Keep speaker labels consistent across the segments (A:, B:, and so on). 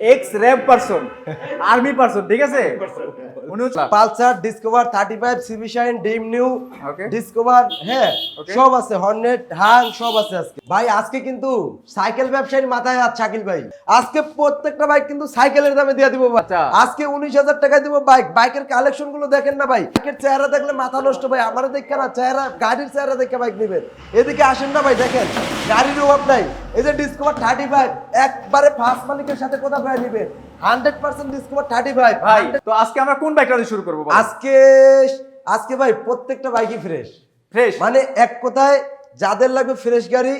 A: X RAB person, army person, ঠিক আছে।
B: Pulsar discover 35 CB shine ডিম নিউ
A: ওকে
B: discover, হ্যাঁ
A: Okay.
B: সব আছে, হর্নেট হাং সব আছে আজকে ভাই। আজকে কিন্তু সাইকেল ব্যবসায়ীর মাথায় হাত শাকিল ভাই, আজকে প্রত্যেকটা বাইক কিন্তু সাইকেলের দামে দিয়ে দিব।
A: আচ্ছা।
B: আজকে 19,000 টাকায় দিব বাইক। বাইকের কালেকশন গুলো দেখেন না ভাই, বাইকের চেহারা দেখলে মাথা নষ্ট ভাই। আমার দেখে না চেহারা, গাড়ির চেহারা দেখে বাইক নেবেন। এদিকে আসেন না ভাই, দেখেন গাড়ির অভাব নাই। এই যে ডিসকভার 35 একবারে ফার্স্ট মালিকের সাথে কথা বলে নেবেন, 100% ডিসকভার 35
A: ভাই। তো আজকে আমরা কোন বাইকটা দিয়ে শুরু করব?
B: আজকে ভাই প্রত্যেকটা বাইকই ফ্রেশ
A: ফ্রেশ,
B: মানে এক কথায় যাদের লাগবে ফ্রেশ গাড়ি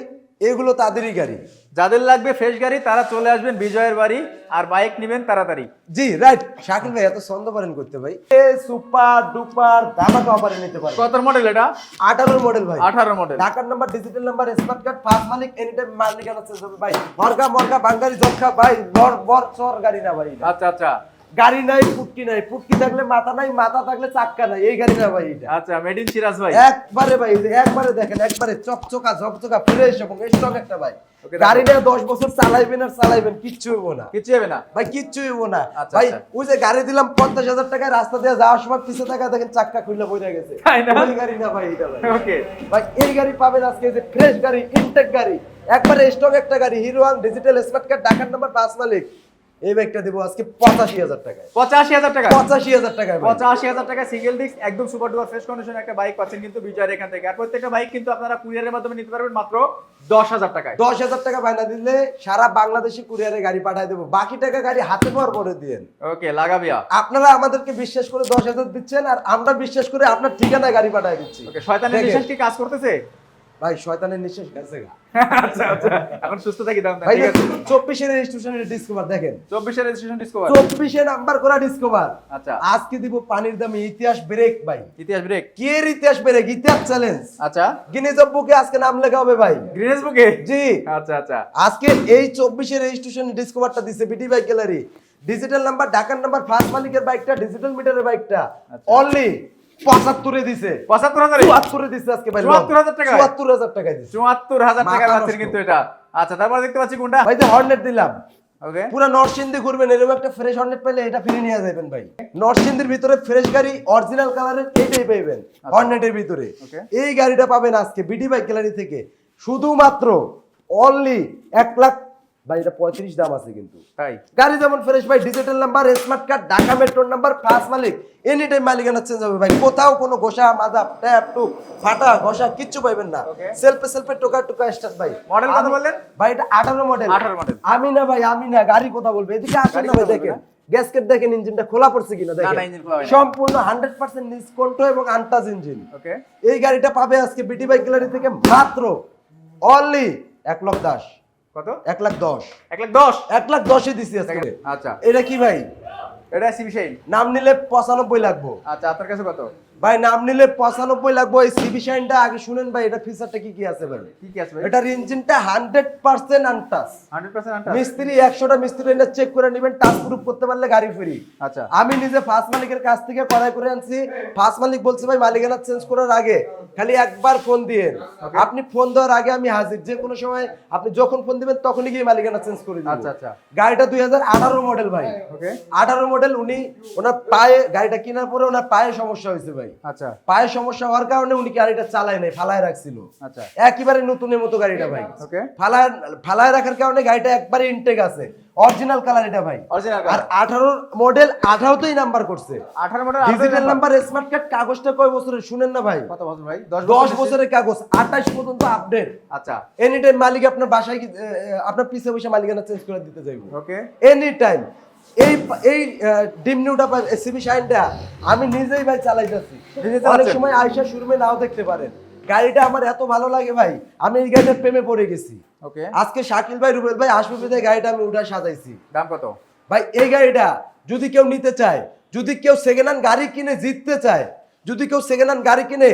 B: এগুলো তাদেরই গাড়ি।
A: যাদের লাগবে ফ্রেশ গাড়ি তারা চলে আসবেন বিজয়ের বাড়ি, আর বাইক নেবেন তাড়াতাড়ি।
B: জি রাইট। শাকিল ভাই এত ছন্দ পারেন করতে ভাই, এ সুপার ডুপার ধামাকা অফারে নিতে পারেন।
A: কত মডেল এটা?
B: 18 মডেল ভাই,
A: 18 মডেল।
B: ঢাকার number, digital number, smart card, first মালিক, এনি টাইম মালিকানা চেঞ্জ হবে ভাই। মর্গা মর্গা বাঙ্গারি জটকা ভাই, বর বর চর গাড়ি না ভাই।
A: আচ্ছা আচ্ছা
B: গাড়ি নাই পুটকি নাই, পুটকি থাকলে মাথা নাই, মাথা থাকলে চাক্কা নাই, এই গাড়ি না ভাই এটা।
A: আচ্ছা, মেড ইন সিরাজ ভাই।
B: একবারে ভাই, একবারে দেখেন, একবারে চকচকা ঝকঝকা ফ্রেশ এবং স্ট্রং একটা ভাই।
A: Okay,
B: গাড়ি নিয়ে 10 বছর চালাইবেন আর চালাইবেন, কিচ্ছু হইব না,
A: কিছু হবে না
B: ভাই কিচ্ছু হইব না।
A: আচ্ছা,
B: ভাই
A: আচ্ছা।
B: ওই যে গাড়ি দিলাম 50,000 টাকায়, রাস্তা দিয়ে যাওয়ার সময় পিছে টাকা দেখেন চাক্কা খুলে বইরা গেছে,
A: তাই না?
B: ওই গাড়ি না ভাই এটা ভাই।
A: ওকে
B: ভাই এই গাড়ি পাবেন আজকে, এই যে ফ্রেশ গাড়ি, ইনটেক গাড়ি, একবারে স্ট্রং একটা গাড়ি, hero one digital smart card, ঢাকার নাম্বার, পাঁচ মালিক। এই বাইকটা দেবো আজকে 85,000 টাকায়।
A: 85,000 টাকা?
B: 85,000 টাকায় ভাই।
A: 85,000 টাকা সিঙ্গেল ডিস্ক, একদম সুপার ডুপার ফ্রেশ কন্ডিশন একটা বাইক পাচ্ছেন কিন্তু বিজয়ের এখান থেকে। আর প্রত্যেকটা বাইক কিন্তু আপনারা কুরিয়ারের মাধ্যমে নিতে পারবেন মাত্র 10,000 টাকায়।
B: 10,000 টাকা বায়না দিলে সারা বাংলাদেশে কুরিয়ারে গাড়ি পাঠায় দেবো, বাকি টাকা গাড়ি হাতে পাওয়ার পরে দিয়েন।
A: ওকে লাগাবিয়া।
B: আপনারা আমাদেরকে বিশ্বাস করে 10,000 দিচ্ছেন, আর আমরা বিশ্বাস করে আপনার ঠিকানায় গাড়ি পাঠায় দিচ্ছি।
A: ওকে, শয়তানের নিঃশ্বাস কি কাজ করতেছে?
B: ভাই শয়তানের নিঃশ্বাস গেছে গা।
A: আচ্ছা আচ্ছা, এখন সুস্থ থাকি দাম
B: ভাই
A: ঠিক আছে।
B: 24 এর রেজিস্ট্রেশনের ডিসকভার দেখেন,
A: 24 এর রেজিস্ট্রেশন ডিসকভার।
B: 24 এ নাম্বার করা ডিসকভার।
A: আচ্ছা,
B: আজকে দিব পানির দামে ইতিহাস ব্রেক ভাই।
A: ইতিহাস ব্রেক।
B: কি এর ইতিহাস ব্রেক? ইতিহাস চ্যালেঞ্জ।
A: আচ্ছা,
B: গিনেস বুকে আজকে নাম লেখা হবে ভাই।
A: গ্রিনেস বুকে?
B: জি।
A: আচ্ছা আচ্ছা,
B: আজকে এই 24 এর রেজিস্ট্রেশন ডিসকভারটা দিছে বিটি বাইক গ্যালারি, ডিজিটাল নাম্বার, ঢাকার নাম্বার, ফার্স্ট মালিকের বাইকটা, ডিজিটাল মিটারের বাইকটা অনলি 75 এ দিছে।
A: 75,000?
B: 74 এ দিছে আজকে ভাই।
A: 74,000 টাকা?
B: 74,000 টাকায় দিছে।
A: 74,000 টাকা
B: মাথা
A: পাচ্ছেন
B: নষ্ট।
A: কিন্তু এটা। আচ্ছা, তারপর দেখতে পাচ্ছি কোনটা?
B: ভাই যে হর্নেট দিলাম,
A: ওকে,
B: পুরো নরসিংদী ঘুরবেন, এরকম একটা ফ্রেশ হর্নেট পেলে এটা ফ্রি নিয়ে যাবেন ভাই। নরসিংদীর ভিতরে ফ্রেশ গাড়ি অরিজিনাল কালারের এইটাই পাবেন হর্নেটের ভিতরে।
A: Okay.
B: এই গ্যালারিটা পাবেন আজকে বিটি বাইক গ্যালারি থেকে শুধুমাত্র অনলি 1 লাখ। ভাই এটা 35 দাম আছে কিন্তু।
A: তাই?
B: গাড়ি যেমন ফ্রেশ ভাই, digital number, smart card, Dhaka মেট্রোর নাম্বার, ফার্স্ট মালিক, এনি টাইম মালিকানা চেঞ্জ হবে ভাই। কোথাও কোনো গোসা মাজা ট্যাপ টুক ফাটা ঘষা কিচ্ছু পাবেন না।
A: Okay.
B: সেলফে টোকা টোকা স্টার্ট ভাই।
A: মডেল কত বললেন?
B: ভাই এটা 18 মডেল।
A: 18 মডেল।
B: আমি না ভাই, আমি না, গাড়ি কথা বলবে। এদিকে আসেন
A: গাড়ি
B: না ভাই,
A: কথা বলবে
B: দেখেন
A: না?
B: গ্যাসকেট দেখেন, ইঞ্জিনটা খোলা পড়ছে কিনা
A: না,
B: দেখেন।
A: না, ইঞ্জিন খোলা হয়নি।
B: সম্পূর্ণ 100% নিষ্কণ্ঠ এবং আনটাচ ইঞ্জিন।
A: ওকে,
B: এই গাড়িটা পাবে আজকে বিটি বাইক গ্যালারি থেকে মাত্র অনলি 1,10,000।
A: কত?
B: 1,10,000।
A: 1,10,000?
B: 1,10,000 এ দিছি আজকে।
A: আচ্ছা,
B: এটা কি ভাই?
A: এটা সিবি শাইন।
B: নাম নিলে 95 লাগবো
A: আচ্ছা, আপনার কাছে কত?
B: ভাই, নাম নিলে 95 লাগবো। এই সিবি শাইনটা আগে শুনেন ভাই, এটা ফিচারটা কি কি আছে ভাই।
A: কি কি আছে ভাই?
B: এটার ইঞ্জিনটা 100% আনটাচ।
A: 100% আনটাচ?
B: মিস্ত্রি 100টা মিস্ত্রি এনে চেক করে নেবেন, টাচ প্রুফ করতে পারলে গাড়ি ফ্রি।
A: আচ্ছা,
B: আমি নিজে ফার্স্ট মালিকের কাছ থেকে করাই করে আনছি। ফার্স্ট মালিক বলছে ভাই মালিকানা চেঞ্জ করার আগে খালি একবার ফোন দিয়েন। আপনি ফোন দেওয়ার আগে আমি হাজির, যে কোনো সময় আপনি যখন ফোন দিবেন তখনই গিয়ে মালিকানা চেঞ্জ করে দিবেন।
A: আচ্ছা আচ্ছা,
B: গাড়িটা 2018 মডেল ভাই।
A: ওকে,
B: 18 মডেল। ওনার পায়ে, গাড়িটা কেনার পরে ওনার পায়ে সমস্যা হয়েছে ভাই।
A: আচ্ছা
B: পায়ে সমস্যা হওয়ার কারণে উনি গাড়িটা চালায় নাই, ফালায় রাখছিল।
A: আচ্ছা,
B: একেবারে নতুনের মতো গাড়িটা ভাই।
A: ওকে,
B: ফালায় রাখার কারণে গাড়িটা একবারে ইনটেক আছে, অরিজিনাল কালার এটা ভাই।
A: অরিজিনাল
B: আর 18 মডেল, 18তেই নাম্বার করছে।
A: 18 model,
B: digital number, smart card, কাগজটা কয় বছরের শুনেন না ভাই?
A: কত বছর ভাই?
B: 10 বছরের কাগজ, 28 পর্যন্ত আপডেট।
A: আচ্ছা,
B: এনি টাইম মালিক আপনার বাসায় আপনার পিছে বসে মালিকানা চেঞ্জ করে দিতে যাইব
A: ওকে,
B: এনি টাইম। এই ডিম নিউটা সিবি শাইনটা আমি নিজেই ভাই চালাইতেছি। অনেক সময় আয়শা শোরুমে নাও দেখতে পারেন। গাড়িটা আমার এত ভালো লাগে ভাই, আমি এই গাড়িটার প্রেমে পড়ে গেছি।
A: ওকে,
B: আজকে শাকিল ভাই, রুবেল ভাই আসবে বিধায় গাড়িটা আমি উঠা সাজাইছি।
A: দাম কত
B: ভাই এই গাড়িটা যদি কেউ নিতে চায়, যদি কেউ সেকেন্ড হ্যান্ড গাড়ি কিনে জিততে চায়, যদি কেউ সেকেন্ড হ্যান্ড গাড়ি কিনে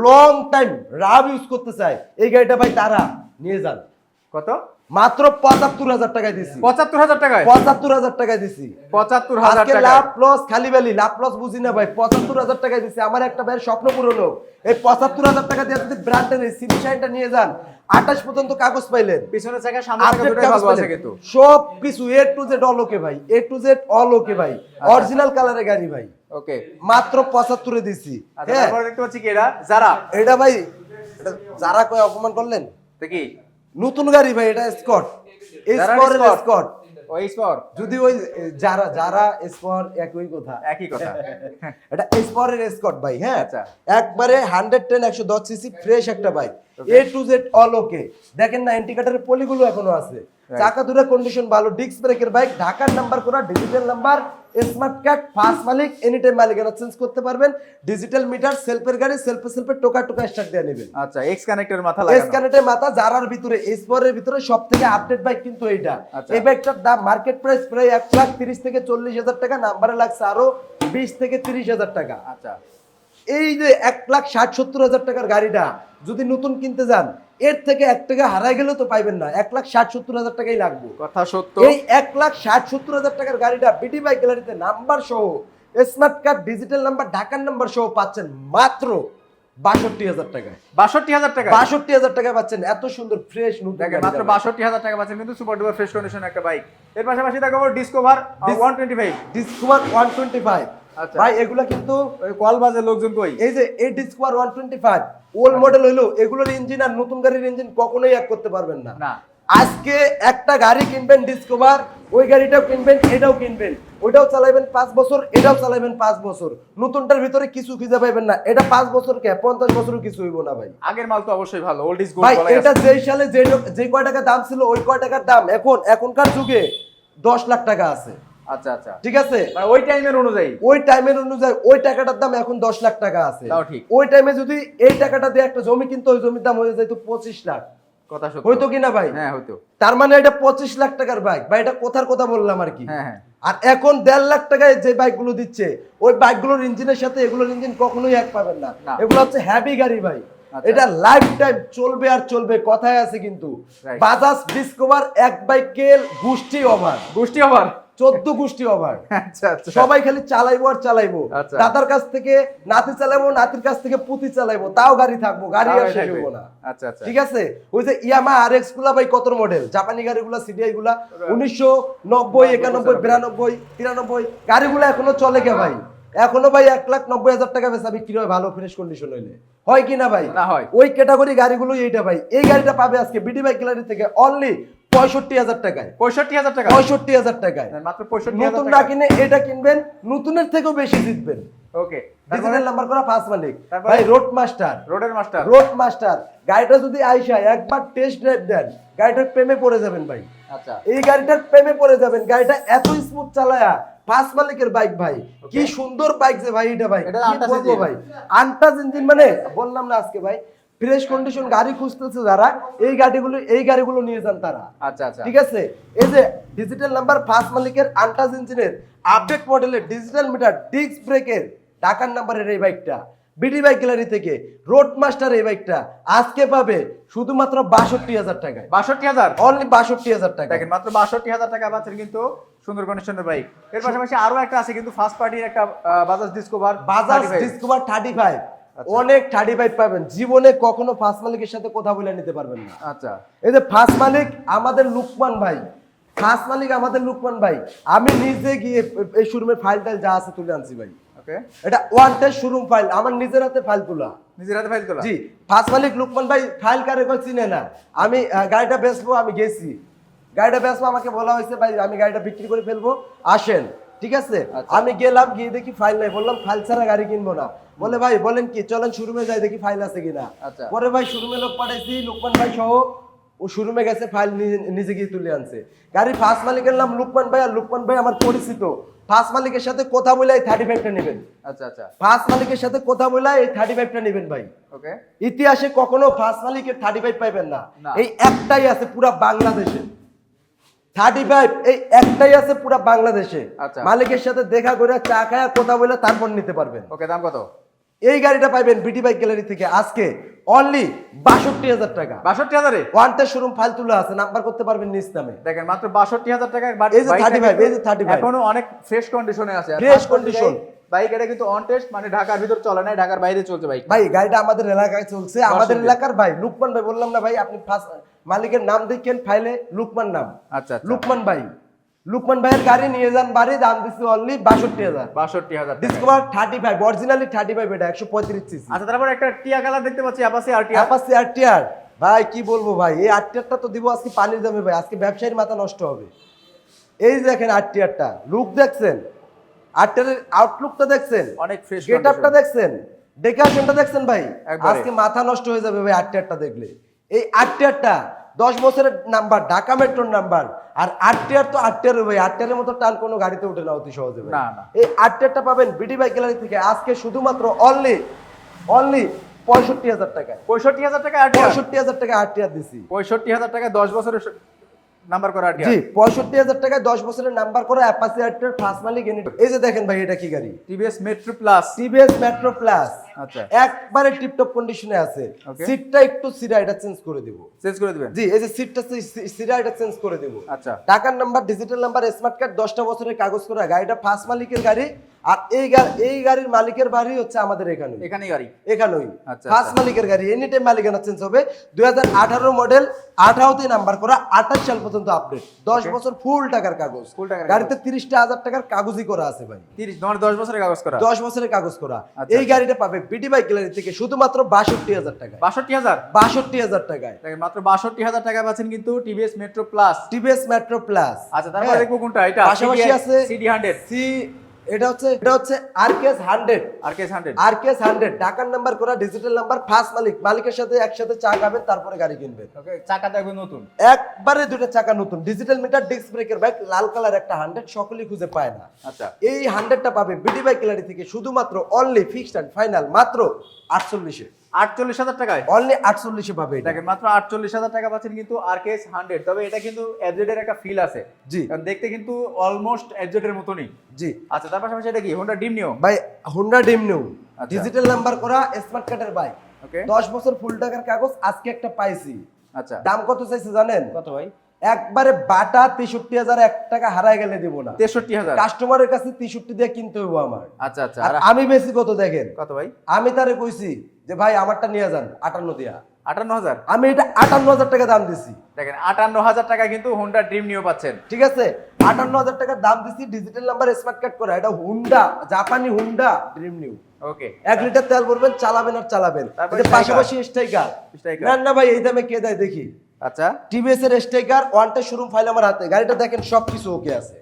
B: লং টাইম রাব ইউজ করতে চায়, এই গাড়িটা ভাই তারা নিয়ে যান।
A: কত?
B: মাত্র ৭৫,০০০ টাকায় দিছি।
A: ৭৫,০০০ টাকায়
B: ৭৫,০০০ টাকায় দিছি।
A: ৭৫,০০০
B: আজকে
A: টাকা।
B: লাভ লস খালি বেলি, লাভ লস বুঝি না ভাই। ৭৫,০০০ টাকায় দিছি। আমার একটা ভাইয়ের স্বপ্ন পূরণ হোক। এই ৭৫,০০০ টাকা দিয়ে যদি ব্র্যান্ডের এই সিটি শাইনটা নিয়ে যান, ২৮ পর্যন্ত কাগজ পাইলেন।
A: পিছনের চাকা সামনের চাকা
B: আপডেট
A: দুটোই
B: কাগজ
A: ভালো আছে
B: পাইলেন।
A: কিন্তু।
B: সব কিছু এ টু জেড অল ওকে ভাই, এ টু জেড অল ওকে ভাই। অরিজিনাল কালারের গাড়ি ভাই,
A: ওকে।
B: মাত্র ৭৫ এ দিছি।
A: আচ্ছা,
B: হ্যাঁ,
A: তারপরে দেখতে পাচ্ছি কি এটা যারা
B: এটা ভাই, এটা যারা কয় অপমান করলেন,
A: দেখি
B: নতুন গাড়ি ভাই, এটা স্কট,
A: যারা
B: স্কটের
A: স্কট।
B: স্কট।
A: ওই স্পর
B: যদি ওই যারা যারা স্কট একই কথা,
A: একই কথা।
B: এটা স্পরের স্কট ভাই। হ্যাঁ,
A: আচ্ছা।
B: একবারে 110 110 সিসি ফ্রেশ একটা bike, A to Z all ওকে। দেখেন না, ইন্ডিকেটরের পলিগুলো এখনো আছে, চাকা দুটো কন্ডিশন ভালো, ডিস্ক ব্রেকের বাইক, ঢাকার নাম্বার করা, digital number, smart card, first মালিক, এনি টাইম মালিকানা চেঞ্জ করতে পারবেন, ডিজিটাল মিটার, সেলফের গাড়ি, সেলফে টোকা টোকা স্টার্ট দিয়ে নেবেন।
A: আচ্ছা, এক্স কানেক্টর মাথা
B: এস
A: লাগানো।
B: কানেক্টের মাথা জারার ভিতরে, স্পোরের ভিতরে সবথেকে আপডেট বাইক কিন্তু এইটা।
A: আচ্ছা।
B: এই বাইকটার দাম মার্কেট প্রাইস প্রায় ১,৩০,০০০ থেকে ৪০,০০০ টাকা, নাম্বারে লাগছে আরো ২০ থেকে ৩০,০০০ টাকা।
A: আচ্ছা,
B: এই যে ১,৬০,০০০ টাকার গাড়িটা যদি নতুন কিনতে যান, এর থেকে ১ টাকা হারাই গেলেও তো পাইবেন না, ১,৬০,০০০ টাকাই লাগবে।
A: কথা সত্য।
B: এই ১,৬০,০০০ টাকার গাড়িটা বিডি বাইক গ্যালারিতে নাম্বার সহ, স্মার্ট কার্ড, ডিজিটাল নাম্বার, ঢাকার নাম্বার সহ পাচ্ছেন মাত্র ৬২,০০০ টাকায়।
A: ৬২,০০০ টাকা।
B: ৬২,০০০ টাকায় পাচ্ছেন এত সুন্দর ফ্রেশ নতুন
A: দেখেন,
B: গাড়ি।
A: মাত্র ৬২,০০০ টাকা পাচ্ছেন কিন্তু সুপার ডুপার ফ্রেশ কন্ডিশন একটা বাইক। এর পাশাপাশি দেখাবো ডিসকভার 125।
B: ডিসকভার 125।
A: আচ্ছা।
B: ভাই এগুলা কিন্তু
A: ওই কল বাজে লোকজন কই?
B: এই যে এই ডিসকভার 125 ওল্ড মডেল হইলো, এগুলোর ইঞ্জিন আর নতুন গাড়ির ইঞ্জিন কখনোই এক করতে পারবেন না।
A: না।
B: আজকে একটা গাড়ি কিনবেন ডিসকভার, ওই গাড়িটাও কিনবেন, এটাও কিনবেন, ওইটাও চালাবেন ৫ বছর, এটাও চালাবেন ৫ বছর, নতুনটার ভিতরে কিছু খুঁজে পাইবেন না। এটা 5 বছর কে 50 বছরও কিছু হইব না ভাই।
A: আগের মাল তো অবশ্যই ভালো, ওল্ড ইজ গোল্ড
B: ভাই
A: বলা
B: এটা
A: আছে।
B: যেই সালে যে কয় টাকা দাম ছিল, ওই কয় টাকার দাম এখনকার যুগে 10 লাখ টাকা আছে।
A: আচ্ছা আচ্ছা,
B: ঠিক আছে,
A: মানে ওই টাইমের অনুযায়ী।
B: ওই টাইমের অনুযায়ী ওই টাকাটার দাম এখন 10 লাখ টাকা আছে।
A: তাও ঠিক।
B: ওই টাইমে যদি এই টাকাটা দিয়ে একটা জমি কিনতো, ওই জমির দাম হয়ে যেত 25 লাখ।
A: কথা সত্য।
B: হয়তো কিনা ভাই?
A: হ্যাঁ, হয়তো।
B: তার মানে এটা 25 লাখ টাকার বাইক ভাই, এটা কোথার কথা বললাম আর কি।
A: হ্যাঁ হ্যাঁ।
B: আর এখন 1.5 লাখ টাকায় যে বাইকগুলো দিচ্ছে, ওই বাইকগুলোর ইঞ্জিনের সাথে এগুলোর ইঞ্জিন কখনোই এক পাবেন না।
A: না।
B: এগুলো হচ্ছে হ্যাভি গাড়ি ভাই।
A: আচ্ছা।
B: এটা লাইফ টাইম চলবে আর চলবে, কথায় আছে কিন্তু।
A: Right.
B: বাজাজ ডিসকভার এক বাইকের গোষ্ঠী ওভার,
A: গোষ্ঠী আবার।
B: 14 গোষ্ঠী ওভার।
A: আচ্ছা আচ্ছা।
B: সবাই খালি চালাইবো আর চালাইবো।
A: আচ্ছা।
B: দাদার কাছ থেকে নাতি চালাইবো, নাতির কাছ থেকে পুতি চালাইবো, তাও গাড়ি থাকবো, গাড়ি আর শেষ হইবো না।
A: আচ্ছা আচ্ছা।
B: ঠিক আছে, ওই যে ইয়ামা আরএক্স গুলা ভাই কত মডেল, জাপানি গাড়িগুলা, সিডিআই গুলা 1990, 91, 92, 93 গাড়িগুলো এখনো চলে কে ভাই? এখনো ভাই ১,৯০,০০০ টাকা বেচা বিক্রি হয় ভালো ফ্রেশ কন্ডিশন হইলে, হয় কি না ভাই?
A: না হয়।
B: ওই ক্যাটাগরি গাড়িগুলো এইটা ভাই। এই গাড়িটা পাবে আজকে বিডি বাইক গ্যালারি থেকে অনলি ৬৫,০০০ টাকায়।
A: ৬৫,০০০ টাকা।
B: ৬৫,০০০ টাকায়
A: মাত্র ৬৫,০০০
B: নতুন
A: টাকা।
B: না কিনে এটা কিনবেন, নতুনের থেকেও বেশি জিতবেন।
A: ওকে।
B: ডিজিটাল নাম্বার করা ফার্স্ট মালিক
A: তারপরে?
B: ভাই, রোড মাস্টার।
A: রোডের মাস্টার।
B: রোড মাস্টার গাড়িটা যদি আইসা একবার টেস্ট ড্রাইভ দেন, গাড়িটার প্রেমে পড়ে যাবেন ভাই।
A: আচ্ছা।
B: এই গাড়িটার প্রেমে পড়ে যাবেন। গাড়িটা এত স্মুথ চালায়া, ফার্স্ট মালিকের বাইক ভাই, কি সুন্দর বাইক যে ভাই, এটা ভাই
A: এটা
B: কি
A: আনটাচ
B: বলবো
A: ইঞ্জিন।
B: ভাই, আনটাচ ইঞ্জিন। মানে বললাম না আজকে ভাই, ফ্রেশ কন্ডিশন গাড়ি খুঁজতেছে যারা, এই গাড়িগুলো নিয়ে যান তারা।
A: আচ্ছা আচ্ছা।
B: ঠিক আছে, এই যে ডিজিটাল নাম্বার, ফার্স্ট মালিকের, আনটাচ ইঞ্জিনের, আপডেট মডেলের, ডিজিটাল মিটার, ডিস্ক ব্রেকের, ঢাকার নাম্বারের এই বাইকটা বিডি বাইক গ্যালারি থেকে, রোড মাস্টার এই বাইকটা আজকে পাবে শুধুমাত্র ৬২,০০০ টাকায়।
A: ৬২,০০০।
B: অনলি ৬২,০০০ টাকা।
A: দেখেন, মাত্র ৬২,০০০ টাকা পাচ্ছেন কিন্তু সুন্দর কন্ডিশনের বাইক। এর পাশাপাশি আরো একটা আছে কিন্তু ফার্স্ট পার্টির একটা বাজাজ ডিসকভার।
B: বাজাজ ডিসকভার 35 অনেক 35 পাবেন। জীবনে কখনো ফার্স্ট মালিকের সাথে কথা বলে নিতে পারবেন না।
A: আচ্ছা।
B: এই যে ফার্স্ট মালিক আমাদের লুকমান ভাই, ফার্স্ট মালিক আমাদের লুকমান ভাই, আমি নিজে গিয়ে এই শোরুমের ফাইল টাইল যা আছে তুলে আনছি ভাই।
A: ওকে।
B: এটা ওয়ান টেস্ট শোরুম ফাইল, আমার নিজের হাতে ফাইল তোলা।
A: নিজের হাতে ফাইল তোলা।
B: জি, ফার্স্ট মালিক লুকমান ভাই ফাইল কারে কই চিনে না। আমি গাড়িটা বেচবো, আমি গেছি গাড়িটা বেচবো, আমাকে বলা হয়েছে ভাই আমি গাড়িটা বিক্রি করে ফেলবো, আসেন। ঠিক আছে,
A: আচ্ছা।
B: আমি গেলাম, গিয়ে দেখি ফাইল নাই। বললাম ফাইল ছাড়া গাড়ি কিনবো না। বলে ভাই বলেন কি, চলেন শোরুমে যাই দেখি ফাইল আছে কিনা।
A: আচ্ছা।
B: পরে ভাই শোরুমে লোক পাঠাইছি, লুকমান ভাই সহ ও শোরুমে গেছে, ফাইল নিজে গিয়ে তুলে আনছে। গাড়ি ফার্স্ট মালিকের নাম লুকমান ভাই, আর লুকমান ভাই আমার পরিচিত। ফার্স্ট মালিকের সাথে কথা বলে এই 35টা নেবেন।
A: আচ্ছা আচ্ছা।
B: ফার্স্ট মালিকের সাথে কথা বলে এই 35টা নেবেন ভাই।
A: ওকে।
B: ইতিহাসে কখনো ফার্স্ট মালিকের 35 পাইবেন না,
A: না।
B: এই একটাই আছে পুরা বাংলাদেশে। 35 এই একটাই আছে পুরা বাংলাদেশে।
A: আচ্ছা।
B: মালিকের সাথে দেখা করে চা খায়া কথা বলে তারপর নিতে পারবেন।
A: ওকে, দাম কত?
B: এই গাড়িটা পাইবেন বিটি বাইক গ্যালারি থেকে আজকে অনলি ৬২,০০০ টাকা।
A: ৬২,০০০
B: ওয়ান্টেড শোরুম ফাইল তুলে আছে, নাম্বার করতে পারবেন নিজ নামে।
A: দেখেন মাত্র ৬২,০০০ টাকায়
B: এই যে 35, এই যে 35
A: এখনো অনেক ফ্রেশ কন্ডিশনে আছে।
B: ফ্রেশ কন্ডিশন
A: বাইক, এটা কিন্তু অন টেস্ট, মানে ঢাকার ভিতর চলে না, ঢাকার বাইরে চলছে বাইক।
B: ভাই গাড়িটা আমাদের এলাকায় চলছে, আমাদের এলাকার ভাই লুকমান ভাই, বললাম না ভাই, আপনি ফার্স্ট মালিকের নাম দেখেন ফাইলে, লুকমান নাম।
A: আচ্ছা,
B: লুকমান ভাই, লুকমান ভাইয়ের গাড়ি নিয়ে যান বাড়ি, দাম দিচ্ছি অনলি ৬২,০০০।
A: ৬২,০০০
B: ডিসকভার 35, অরিজিনালি 35, এটা 135 সিসি।
A: আচ্ছা, তারপর একটা টিয়া কালার দেখতে পাচ্ছি, অ্যাপাচি আরটিআর।
B: অ্যাপাচি আরটিআর ভাই কি বলবো ভাই, এই আরটিআরটা তো দিব আজকে পানির দামে ভাই, আজকে ব্যবসায়ীর মাথা নষ্ট হবে। এই যে দেখেন আরটিআরটা, লুক দেখছেন, আরটিআরের আউটলুকটা দেখছেন,
A: অনেক ফ্রেশ
B: গেটআপটা দেখছেন, ডেকোরেশনটা দেখছেন ভাই,
A: একবারে।
B: আজকে মাথা নষ্ট হয়ে যাবে ভাই আরটিআরটা দেখলে। এই আরটিআরটা 10 বছরের নাম্বার, ঢাকা মেট্রোর নাম্বার, আর আরটিআর তো আরটিআর ভাই, আরটিআরের মতো টান কোনো গাড়িতে ওঠে না অতি সহজে ভাই।
A: না, না।
B: এই আরটিআরটা পাবেন বিডি বাইক গ্যালারি থেকে আজকে শুধুমাত্র অনলি ৬৫,০০০ টাকায়।
A: ৬৫,০০০ টাকা আরটিআর।
B: ৬৫,০০০ টাকা আরটিআর দিছি।
A: ৬৫,০০০ টাকা 10 বছরের নাম্বার করা আরটিআর।
B: জি, ৬৫,০০০ টাকায় 10 বছরের নাম্বার করা অ্যাপাচি আরটিআর ফার্স্ট মালিক এনি। এই যে দেখেন ভাই, এটা কি গাড়ি?
A: TVS metro plus.
B: TVS metro plus.
A: আচ্ছা,
B: একবারে টিপটপ কন্ডিশনে আছে।
A: Okay.
B: সিটটা একটু সিরা, এটা চেঞ্জ করে দিব।
A: চেঞ্জ করে দিবেন।
B: জি, এই যে সিটটা সিরা, এটা চেঞ্জ করে দিব।
A: আচ্ছা,
B: টাকার number, digital number, smart card, 10টা বছরের কাগজ করা। গাড়িটা ফার্স্ট মালিকের গাড়ি, আর এই গাড়ির মালিকের বাড়ি হচ্ছে আমাদের এখানেই।
A: এখানেই গাড়ি।
B: এখানেই
A: আচ্ছা,
B: ফার্স্ট মালিকের গাড়ি, এনি টাইম মালিকানা চেঞ্জ হবে। 2018 মডেল, 18তে নাম্বার করা, 28 সাল পর্যন্ত আপডেট, 10 বছর ফুল টাকার কাগজ।
A: ফুল টাকার
B: গাড়িতে 30,000 টাকার কাগজই করা আছে ভাই,
A: 10 বছরের কাগজ করা।
B: 10 বছরের কাগজ করা।
A: আচ্ছা,
B: এই গাড়িটা পাবে বিডি বাইক গ্যালারি থেকে শুধুমাত্র ৬২,০০০ টাকায়।
A: ৬২,০০০।
B: ৬২,০০০ টাকায়
A: দেখেন মাত্র ৬২,০০০ টাকা পাচ্ছেন কিন্তু TVS metro plus.
B: TVS metro plus.
A: আচ্ছা, তারপর দেখবো কোনটা? এটা
B: পাশাপাশি আছে
A: সিডি 100।
B: এটা হচ্ছে আরকেএস 100।
A: আরকেএস 100।
B: আরকেএস 100 ঢাকার নাম্বার করা, ডিজিটাল নাম্বার, ফার্স্ট মালিকের সাথে একসাথে চা খাবেন, তারপরে গাড়ি কিনবেন।
A: ওকে, চাকাটা একদম নতুন,
B: একবারে দুটো চাকা নতুন, ডিজিটাল মিটার, ডিস্ক ব্রেকের বাইক, লাল কালার একটা 100, সকলেই খুঁজে পায় না।
A: আচ্ছা,
B: এই 100টা পাবে বিডি বাইক গ্যালারি থেকে শুধুমাত্র অনলি ফিক্সড এন্ড ফাইনাল মাত্র 48-এ।
A: 48,০০০ টাকায়
B: অনলি 48-এ পাবে এটা।
A: দেখেন মাত্র 48,০০০ টাকা পাচ্ছেন কিন্তু আরকেএস 100। তবে এটা কিন্তু এফজেড এর একটা ফিল আছে।
B: জি,
A: কারণ দেখতে কিন্তু অলমোস্ট এফজেড এর মতনই।
B: জি
A: আচ্ছা, তার পাশাপাশি এটা কি হোন্ডা ড্রিম নিও?
B: ভাই, হোন্ডা ড্রিম নিউ,
A: আচ্ছা।
B: ডিজিটাল নাম্বার করা, স্মার্ট কার্ডের বাইক,
A: ওকে,
B: 10 বছর ফুল টাকার কাগজ, আজকে একটা পাইছি।
A: আচ্ছা,
B: দাম কত চাইছে জানেন?
A: কত ভাই?
B: একবারে বাটা 63,000, 1 টাকা হারায় গেলে দেব না।
A: 63,000।
B: কাস্টমারের কাছে 63 দিয়ে কিনতে হইব আমার।
A: আচ্ছা, আচ্ছা,
B: আর আমি বেশি কত দেখেন?
A: কত ভাই?
B: আমি তারে কইছি যে ভাই আমারটা নিয়ে যান 58 দিয়া।
A: 58,000।
B: আমি এটা 58,000 টাকা দাম দিছি।
A: দেখেন 58,000 টাকা কিন্তু হোন্ডা ড্রিম নিও পাচ্ছেন।
B: ঠিক আছে, 58,000 টাকা দাম দিছি, ডিজিটাল নাম্বার, স্মার্ট কার্ড করা। এটা হুন্ডা, জাপানি হুন্ডা ড্রিম নিউ।
A: ওকে,
B: 1 লিটার তেল ভরবেন, চালাবেন আর চালাবেন।
A: তারপরে
B: এর পাশাপাশি স্ট্রাইকার।
A: স্ট্রাইকার।
B: না না ভাই, এই দামে কে দেয় দেখি?
A: আচ্ছা,
B: টিভিএস এর স্ট্রাইকার, ওয়ানটা শোরুম ফাইল আমার হাতে। গাড়িটা দেখেন সবকিছু ওকে আছে,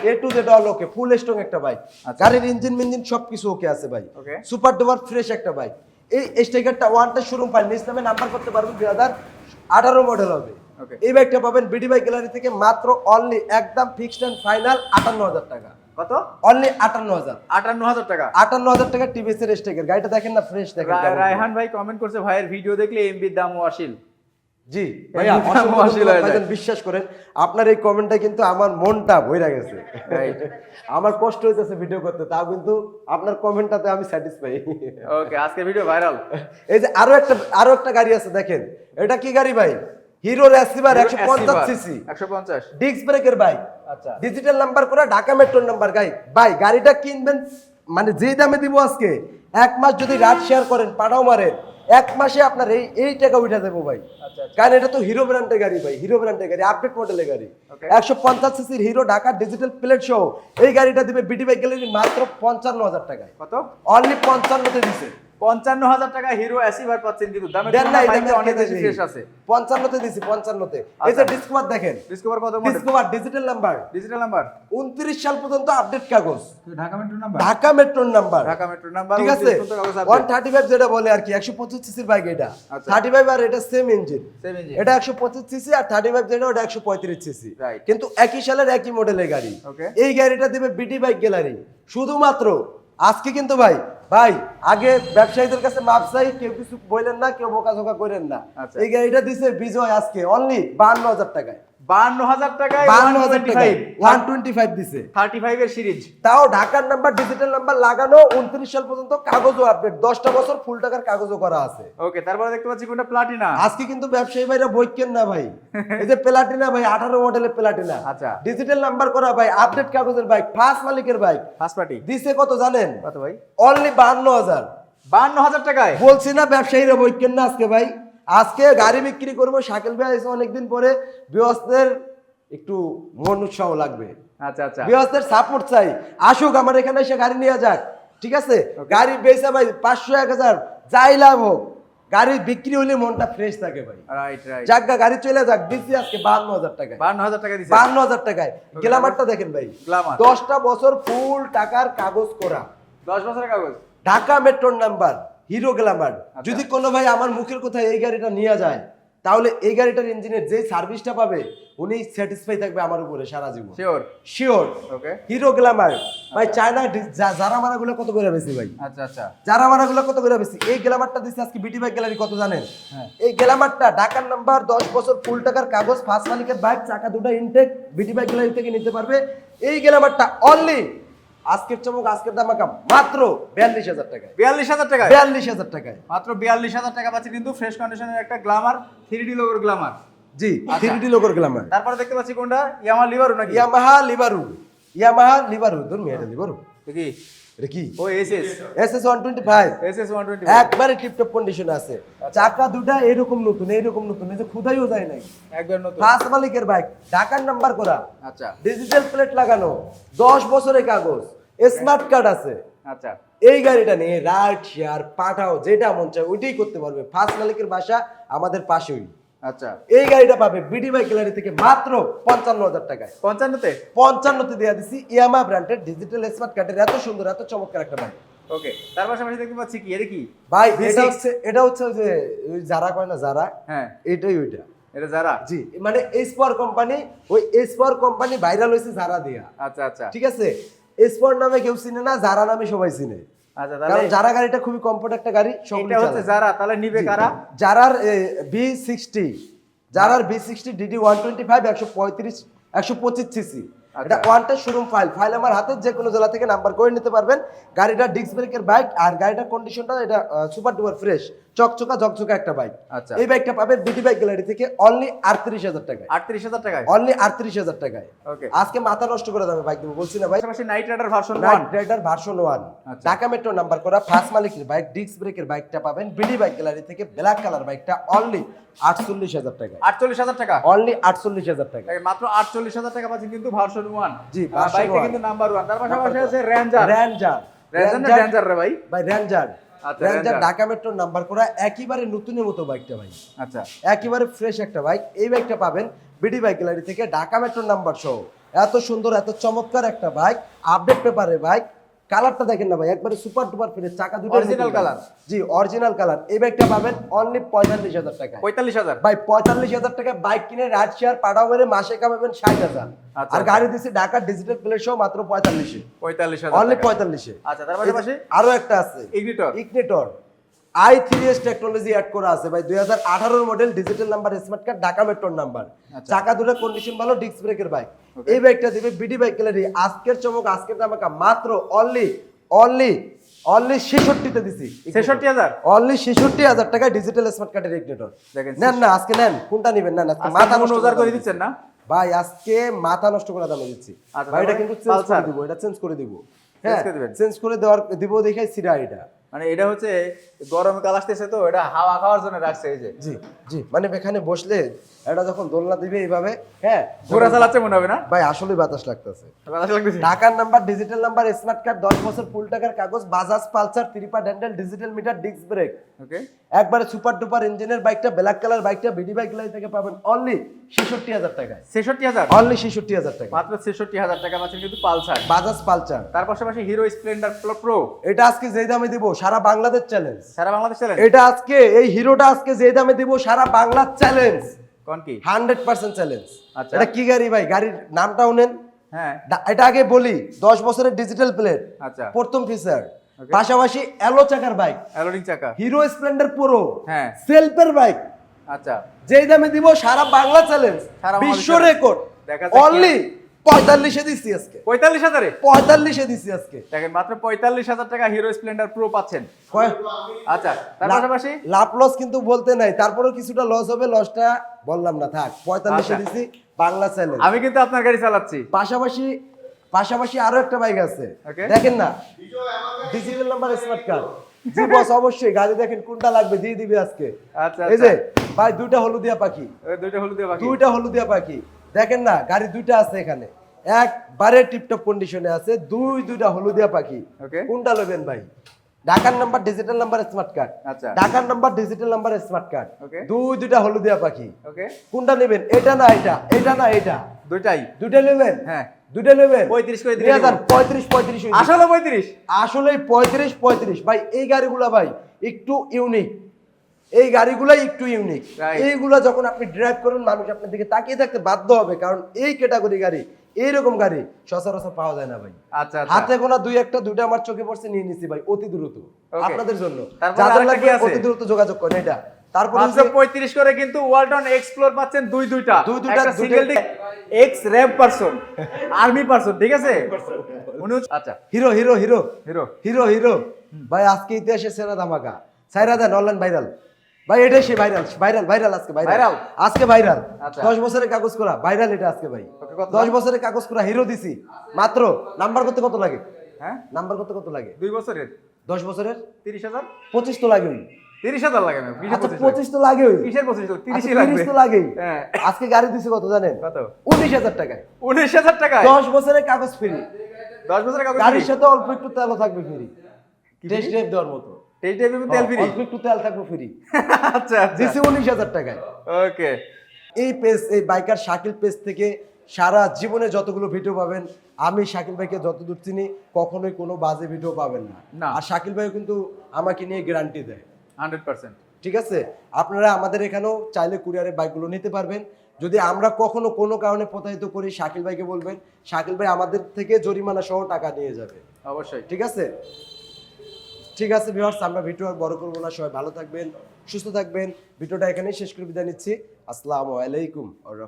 B: এ to Z all okay, full strong একটা বাইক।
A: আচ্ছা।
B: গাড়ির ইঞ্জিন মিঞ্জিন সবকিছু ওকে আছে ভাই,
A: ওকে,
B: সুপার ডুপার ফ্রেশ একটা বাইক। এই স্ট্রাইকারটা ওয়ানটা শোরুম ফাইল নিজ নামে নাম্বার করতে পারবেন, 2018 মডেল হবে।
A: ওকে,
B: এই বাইকটা পাবেন বিডি বাইক গ্যালারি থেকে মাত্র অনলি একদম ফিক্সড এন্ড ফাইনাল 58,000 টাকা।
A: কত?
B: অনলি 58,000।
A: 58,000 টাকা।
B: 58,000 টাকা টিভিএস এর স্ট্রাইকার। গাড়িটা দেখেন না, ফ্রেশ দেখেন কেমন।
A: রায়হান ভাই কমেন্ট করছে, ভাইয়ের ভিডিও দেখলে এমবির দামও আসিল।
B: জি ভাইয়া, অসংখ্য ধন্যবাদ ভাইজান, বিশ্বাস করেন আপনার এই কমেন্টটা কিন্তু আমার মনটা ভইরা গেছে।
A: Right.
B: আমার কষ্ট হইতেছে ভিডিও করতে, তাও কিন্তু আপনার কমেন্টটাতে আমি স্যাটিসফাই।
A: ওকে, আজকে ভিডিও ভাইরাল।
B: এই যে আরো একটা গাড়ি আছে দেখেন, এটা কি গাড়ি ভাই? হিরো রেসিভার 150 সিসি,
A: 150
B: ডিস্ক ব্রেকের বাইক,
A: আচ্ছা,
B: ডিজিটাল নাম্বার করা, ঢাকা মেট্রোর নাম্বার। ভাই গাড়িটা কিনবেন মানে যেই দামে দিব আজকে, 1 মাস যদি রাত শেয়ার করেন, পাড়াও মারেন, 1 মাসে আপনার এই টাকা উঠা দেবো ভাই।
A: আচ্ছা,
B: কারণ এটা তো হিরো ব্র্যান্ডের গাড়ি ভাই, হিরো ব্র্যান্ডের গাড়ি, আপডেট মডেলের গাড়ি।
A: Okay.
B: 150 সিসির হিরো, ঢাকা ডিজিটাল প্লেট সহ এই গাড়িটা দিবে বিডি বাইক গ্যালারি মাত্র 55,000 টাকায়।
A: কত?
B: অনলি 55তে দিছে।
A: 55,000 টাকা হিরো অ্যাসিভার পাচ্ছেন কিন্তু দামে
B: দেন না,
A: বাইকটা অনেক বেশি ফ্রেশ আছে।
B: 55তে দিছি, 55তে। এই যে ডিসকভার দেখেন,
A: ডিসকভার কত model?
B: Discover digital number,
A: digital number
B: 29 সাল পর্যন্ত আপডেট কাগজ,
A: ঢাকা মেট্রো নাম্বার,
B: ঢাকা মেট্রোর নাম্বার,
A: ঢাকা মেট্রো নাম্বার।
B: ঠিক আছে,
A: 135
B: 135 যেটা বলে আর কি, 125 সিসির বাইক এটা।
A: আচ্ছা।
B: 35 আর এটা সেম ইঞ্জিন,
A: সেম ইঞ্জিন।
B: এটা 125 সিসি, আর 35 যেটা ওটা 135 সিসি,
A: Right.
B: কিন্তু একই সালের একই মডেলের গাড়ি।
A: Okay.
B: এই গাড়িটা দিবে বিডি বাইক গ্যালারি শুধুমাত্র আজকে। কিন্তু ভাই আগে ব্যবসায়ীদের কাছে মাপ চাই, কেউ কিছু বললেন না, কেউ বোকাঝোকা করেন না।
A: আচ্ছা।
B: এই গাড়িটা দিছে বিজয় আজকে অনলি 52,000 টাকায়।
A: 52,000 টাকায়
B: 52,000 টাকায়
A: 125
B: 125 দিছে।
A: 35 এর সিরিজ।
B: তাও ঢাকার নাম্বার, ডিজিটাল নাম্বার লাগানো, 29 সাল পর্যন্ত কাগজও আপডেট, 10টা বছর ফুল টাকার কাগজও করা আছে।
A: ওকে, তারপরে দেখতে পাচ্ছি কোনটা প্লাটিনা।
B: আজকে কিন্তু ব্যবসায়ী ভাইরা বইকেন না ভাই, এই যে প্লাটিনা ভাই, 18 মডেলের প্লাটিনা,
A: আচ্ছা।
B: ডিজিটাল নাম্বার করা ভাই, আপডেট কাগজের বাইক, ফার্স্ট মালিকের বাইক,
A: ফার্স্ট পার্টি।
B: দিছে কত জানেন?
A: কত ভাই?
B: অনলি 52,000।
A: 52,000 টাকায়
B: বলছি না ব্যবসায়ীরা বইকেন না আজকে ভাই। আজকে গাড়ি বিক্রি করবো, শাকিল ভাই এসে অনেকদিন পরে, বিয়সদের একটু মন উৎসাহ লাগবে,
A: আচ্ছা আচ্ছা।
B: বিয়সদের সাপোর্ট চাই, আসুক আমার এখানে এসে গাড়ি নিয়ে যাক, ঠিক আছে? গাড়ি বেচা ভাই 500 1000 যাই লাভ হোক, গাড়ি বিক্রি হলে মনটা ফ্রেশ থাকে ভাই।
A: Right right.
B: যাক গাড়ি চলে যাক, দিচ্ছি আজকে 52,000 টাকায়।
A: 52,000 টাকা দিছে।
B: 52,000 টাকায়। গ্ল্যামারটা দেখেন ভাই,
A: গ্ল্যামার
B: 10টা বছর ফুল টাকার কাগজ করা,
A: 10 বছরের কাগজ।
B: ঢাকা মেট্রোর নাম্বার, হিরো গ্ল্যামার। যদি কোনো ভাই আমার মুখের কথা এই গাড়িটা নিয়ে যায়, তাহলে এই গাড়িটার ইঞ্জিনের যে সার্ভিসটা পাবে, উনি স্যাটিসফাই থাকবে আমার উপরে সারা জীবন।
A: Sure
B: sure.
A: Okay.
B: Hero Glamour ভাই, চায়না যারা মারাগুলো কত করে বেশি ভাই?
A: আচ্ছা আচ্ছা।
B: যারা মারাগুলো কত করে বেশি? এই গ্ল্যামারটা দিচ্ছে আজকে বিটি বাইক গ্যালারি, কত জানেন?
A: হ্যাঁ।
B: এই গ্ল্যামারটা ঢাকার নাম্বার, 10 বছর ফুল টাকার কাগজ, ফার্স্ট মালিকের বাইক, চাকা দুটো ইনটেক, বিটি বাইক গ্যালারি থেকে নিতে পারবে। এই গ্ল্যামারটা অনলি আজকের চমক, আজকের দামাকা মাত্র 42,000 টাকায়।
A: 42,000 টাকায়?
B: 42,000 টাকায়
A: মাত্র 42,000 টাকা পাচ্ছি কিন্তু ফ্রেশ কন্ডিশনের একটা গ্ল্যামার, 3D লোগোর গ্ল্যামার।
B: জি, 3D লোগোর গ্ল্যামার।
A: তারপরে দেখতে পাচ্ছি কোনটা? ইয়ামাহা লিভারু নাকি?
B: ইয়ামাহা লিভারু, ইয়ামাহা লিভারু, ধরুন এটা লিভারু,
A: কি?
B: এটা কি?
A: ও এসএস,
B: SS 125,
A: এসএস 120।
B: একবারে টিপটপ কন্ডিশনে আছে, চাকা দুটা এরকম নতুন, এরকম নতুন, এই যে খুদাইও যায় নাই,
A: একবার নতুন।
B: ফার্স্ট মালিকের বাইক, ঢাকার নাম্বার করা,
A: আচ্ছা
B: ডিজিটাল প্লেট লাগানো, 10 বছরের কাগজ, স্মার্ট কার্ড আছে।
A: আচ্ছা।
B: এই গাড়িটা নিয়ে রাইড শেয়ার পাঠাও, যেটা মন চায় ওইটাই করতে পারবে। ফার্স্ট মালিকের বাসা আমাদের পাশেই।
A: আচ্ছা।
B: এই গাড়িটা পাবে বিডি বাইক গ্যালারি থেকে মাত্র 55,000 টাকায়।
A: 55 তে?
B: 55 তে দেয়া দিছি, ইয়ামা ব্র্যান্ডের ডিজিটাল স্মার্ট কার্ডের, এত সুন্দর, এত চমৎকার একটা বাইক।
A: ওকে, তার পাশাপাশি দেখতে পাচ্ছি কি? এটা কি
B: ভাই?
A: V6?
B: এটা হচ্ছে ওই যে ওই যারা কয় না, যারা,
A: হ্যাঁ
B: এটাই ওইটা।
A: এটা যারা?
B: জি, মানে এসপার কোম্পানি, ওই এসপার কোম্পানি ভাইরাল হয়েছে যারা দিয়া।
A: আচ্ছা আচ্ছা।
B: ঠিক আছে, এসপার নামে কেউ চিনে না, যারা নামে সবাই চিনে।
A: আচ্ছা,
B: কারণ
A: তাহলে
B: যারা গাড়িটা খুবই কমফোর্ট একটা গাড়ি, সকলে
A: এটা হচ্ছে
B: চালায়।
A: যারা, তাহলে নিবে কারা?
B: যারার V60, যারার V60 DD 125 125 সিসি, এটা ওয়ান টাচ শোরুম ফাইল আমার হাতে, যে কোনো জেলা থেকে নাম্বার করে নিতে পারবেন। গাড়িটা ডিস্ক ব্রেকের বাইক, আর গাড়িটার কন্ডিশনটা এটা সুপার ডুপার ফ্রেশ, চকচকা ঝকঝকা একটা বাইক।
A: আচ্ছা।
B: এই বাইকটা পাবেন বিডি বাইক গ্যালারি থেকে অনলি 38,000 টাকায়।
A: 38,000 টাকায়?
B: অনলি 38,000 টাকায়।
A: ওকে।
B: আজকে মাথা নষ্ট করে দামে বাইক দেবো, বলছি না ভাই।
A: পাশাপাশি Night Rider version 1,
B: Night Rider version 1,
A: আচ্ছা।
B: ঢাকা মেট্রো নাম্বার করা, ফার্স্ট মালিকের বাইক, ডিস্ক ব্রেকের বাইকটা পাবেন বিডি বাইক গ্যালারি থেকে, ব্ল্যাক কালার বাইকটা অনলি 48,000 টাকায়।
A: 48,000 টাকা?
B: অনলি 48,000 টাকা।
A: মাত্র 48,000 টাকা পাচ্ছেন কিন্তু ভার্সন 1।
B: জি, version
A: বাইকটা
B: 1
A: কিন্তু নাম্বার 1। তার পাশাপাশি আছে রেঞ্জার।
B: রেঞ্জার
A: না রেঞ্জার রে ভাই?
B: ভাই রেঞ্জার।
A: আচ্ছা,
B: ranger
A: Ranger।
B: Dhaka metro number করা, একেবারে নতুনের মতো বাইকটা ভাই,
A: আচ্ছা।
B: একেবারে ফ্রেশ একটা বাইক। এই বাইকটা পাবেন বিডি বাইক গ্যালারি থেকে, ঢাকা মেট্রো নাম্বার সহ। এত সুন্দর, এত চমৎকার একটা বাইক, আপডেট পেপারের বাইক। কালারটা দেখেন না ভাই, একবারে সুপার ডুপার ফ্রেশ, চাকা দুটো
A: Original colour?
B: জি, অরিজিনাল কালার। এই বাইকটা পাবেন অনলি 45,000 টাকা।
A: 45,000?
B: ভাই 45,000 টাকা বাইক কিনে রাইড শেয়ার পাঠাও মেরে মাসে কামাবেন 60,000।
A: আচ্ছা।
B: আর গাড়ি দিছি ঢাকা ডিজিটাল প্লেট সহ মাত্র 45,000।
A: 45,000
B: অনলি
A: টাকা।
B: 45,000।
A: আচ্ছা, তার পাশাপাশি
B: আরো একটা আছে,
A: ignitor.
B: Ignitor i3s technology add করা আছে ভাই, 2018 model, digital number, smart card, Dhaka মেট্রোর নাম্বার,
A: আচ্ছা।
B: চাকা দুটো কন্ডিশন ভালো, ডিস্ক ব্রেকের বাইক। এই বাইকটা দিবে বিডি বাইক গ্যালারি। আজকের চমক, আজকের দামাকা মাত্র অনলি 66 তে দিছি।
A: 66,000?
B: অনলি 66,000 টাকায় ডিজিটাল স্মার্ট কার্ডের ইগনিটর।
A: দেখেন,
B: নেন না আজকে, নেন, কোনটা নেবেন? নেন আজকে, মাথা নষ্ট
A: নজর করে দিচ্ছেন না
B: ভাই, আজকে মাথা নষ্ট করে দামে দিচ্ছি।
A: আচ্ছা,
B: ভাই এটা
A: তারপরে
B: কিন্তু চেঞ্জ করে
A: Pulsar?
B: দিব, এটা চেঞ্জ করে দিব।
A: Change
B: হ্যাঁ,
A: করে দিবেন?
B: চেঞ্জ করে দিব দেখাই সিরা এটা।
A: মানে এটা হচ্ছে গরমকাল আসতেছে তো, এটা হাওয়া খাওয়ার জন্য রাখছে এই যে।
B: জি জি, মানে এখানে বসলে এটা যখন দোলনা দিবে এইভাবে, হ্যাঁ,
A: ঘোরা চালাচ্ছে মনে হবে না
B: ভাই? আসলে বাতাস লাগতেছে।
A: বাতাস লাগতেছে?
B: ঢাকার number, digital number, smart card, 10 বছর ফুল টাকার কাগজ, Bajaj Pulsar, 3 handle, digital meter, disc brake,
A: okay.
B: একবারে সুপার ডুপার ইঞ্জিনের বাইকটা, ব্ল্যাক কালার বাইকটা বিডি বাইক গ্যালারি থেকে পাবেন অনলি 66,000 টাকায়।
A: 66,000?
B: অনলি 66,000 টাকা।
A: মাত্র 66,000 টাকা পাচ্ছেন কিন্তু পালসার।
B: বাজাজ পালসার।
A: তার পাশাপাশি হিরো স্প্লেন্ডার প্রো।
B: এটা আজকে যেই দামে দিব, সারা বাংলাদেশ চ্যালেঞ্জ।
A: সারা বাংলাদেশ চ্যালেঞ্জ?
B: এটা আজকে, এই হিরোটা আজকে যেই দামে দিব, সারা বাংলা চ্যালেঞ্জ,
A: কোন কি?
B: 100% চ্যালেঞ্জ।
A: আচ্ছা।
B: এটা কি গাড়ি ভাই? গাড়ির নামটাও নেন।
A: হ্যাঁ।
B: এটা আগে বলি, 10 বছরের ডিজিটাল প্লেট,
A: আচ্ছা।
B: প্রথম ফিচার,
A: Okay.
B: পাশাপাশি এলো চাকার বাইক,
A: অ্যালোডিং চাকা।
B: হিরো স্প্লেন্ডার প্রো,
A: হ্যাঁ।
B: সেলফের বাইক,
A: আচ্ছা,
B: যেই দামে দিব সারা বাংলা চ্যালেঞ্জ,
A: সারা
B: বিশ্ব
A: বাংলাদেশে
B: রেকর্ড,
A: দেখা যাক
B: অনলি 45 এ দিচ্ছি আজকে,
A: 45,000-এ
B: 45 এ দিচ্ছি আজকে।
A: দেখেন মাত্র 45,000 টাকা হিরো স্প্লেন্ডার প্রো পাচ্ছেন। আচ্ছা, তার পাশাপাশি
B: লাভ লস কিন্তু বলতে নাই, তারপরেও কিছুটা লস হবে, লসটা বললাম না, থাক। 45
A: আচ্ছা।
B: এ দিছি বাংলা চ্যালেঞ্জ।
A: আমি কিন্তু আপনার গাড়ি চালাচ্ছি।
B: পাশাপাশি আরো একটা বাইক আছে,
A: Okay.
B: দেখেন না, ডিজিটাল নাম্বার স্মার্ট কার্ড। জি বস, অবশ্যই গাড়ি দেখেন কোনটা লাগবে দিয়ে দিবে আজকে।
A: আচ্ছা,
B: এই যে ভাই দুইটা হলুদিয়া পাখি,
A: ওই দুইটা হলুদ দিয়ে বাকি।
B: দুইটা হলুদিয়া পাখি, দেখেন না গাড়ি দুইটা আছে এখানে, একবারে টিপটপ কন্ডিশনে আছে, দুইটা হলুদিয়া পাখি।
A: Okay.
B: কোনটা নেবেন ভাই? ঢাকার number digital number smart card,
A: আচ্ছা।
B: ঢাকার number digital number smart card,
A: Okay.
B: দুইটা হলুদিয়া পাখি।
A: ওকে,
B: কোনটা নেবেন? এটা না এটা, এটা না এটা,
A: দুইটাই।
B: দুইটা নেবেন?
A: হ্যাঁ,
B: দুইটা নেবেন?
A: 35 করে দিয়ে
B: 35 হয়ে
A: আসলে 35।
B: আসলে 35 ভাই। এই গাড়িগুলা ভাই একটু ইউনিক, এই গাড়িগুলাই একটু ইউনিক।
A: Right.
B: এইগুলা যখন আপনি ড্রাইভ করেন মানুষ আপনার দিকে তাকিয়ে থাকতে বাধ্য হবে, কারণ এই ক্যাটাগরি গাড়ি, এইরকম গাড়ি সচরাচর পাওয়া যায় না ভাই।
A: আচ্ছা, আচ্ছা।
B: হাতে গোনা দুইটা আমার চোখে পড়ছে, নিয়ে নিছি ভাই অতি দ্রুত আপনাদের জন্য।
A: তারপরে
B: যাদের
A: আরেকটা
B: লাগবে
A: কি আছে?
B: অতি দ্রুত যোগাযোগ করেন। এটা তারপর
A: মাত্র 35 করে কিন্তু ওয়ালটন এক্সপ্লোর পাচ্ছেন দুইটা।
B: দুইটা,
A: একটা সিঙ্গেল ডিক x RAB person, army person, ঠিক আছে? আচ্ছা,
B: hero hero hero
A: hero.
B: Hero hero ভাই, আজকে ইতিহাসে সেরা ধামাকা, সাইরা দেন অনলাইন ভাইরাল ভাই, এটাই সে ভাইরাল ভাইরাল ভাইরাল আজকে ভাইরাল
A: Viral?
B: আজকে ভাইরাল।
A: আচ্ছা।
B: 10 বছরের কাগজ করা ভাইরাল এটা আজকে ভাই।
A: Okay, কত
B: 10 বছরের কাগজ করা হিরো দিছি মাত্র। নাম্বার করতে কত লাগে?
A: হ্যাঁ,
B: নাম্বার করতে কত লাগে?
A: 2 বছরের
B: 10 বছরের
A: 30,000।
B: 25 তো লাগে।
A: 30,000 লাগে না, কিসের
B: আচ্ছা
A: 25
B: 25 তো লাগে।
A: কিসের 25? 30ই
B: আচ্ছা,
A: লাগবে।
B: 30 তো লাগে।
A: হ্যাঁ।
B: আজকে গাড়ি দিছি কত জানেন?
A: কত?
B: 19,000 টাকায়।
A: 19,000 টাকায়
B: 10 বছরের কাগজ ফ্রি,
A: 10 বছরের কাগজ
B: গাড়ির
A: free?
B: সাথে অল্প একটু তেলও থাকবে ফ্রি,
A: কি
B: টেস্ট
A: free?
B: ড্রাইভ দেওয়ার মতো।
A: এই টাইপের তেল ফ্রি?
B: অল্প একটু তেল থাকবে ফ্রি।
A: আচ্ছা, আচ্ছা।
B: দিছি 19,000 টাকায়।
A: ওকে।
B: এই পেজ, এই বাইকার শাকিল পেজ থেকে সারা জীবনে যতগুলো ভিডিও পাবেন, আমি শাকিল ভাইকে যতদূর চিনি কখনোই কোনো বাজে ভিডিও পাবেন
A: না।
B: না। আর শাকিল ভাই কিন্তু আমাকে নিয়ে গ্যারান্টি দেয়,
A: 100%।
B: ঠিক আছে? আপনারা আমাদের এখানেও চাইলে কুরিয়ারে বাইকগুলো নিতে পারবেন। যদি আমরা কখনো কোনো কারণে প্রতারিত করি, শাকিল ভাইকে বলবেন, শাকিল ভাই আমাদের থেকে জরিমানা সহ টাকা নিয়ে যাবে,
A: অবশ্যই।
B: ঠিক আছে? ঠিক আছে ভিউয়ার্স, আমরা ভিডিও আর বড় করবো না, সবাই ভালো থাকবেন, সুস্থ থাকবেন। ভিডিওটা এখানেই শেষ করে বিদায় নিচ্ছি। আসসালামু আলাইকুম।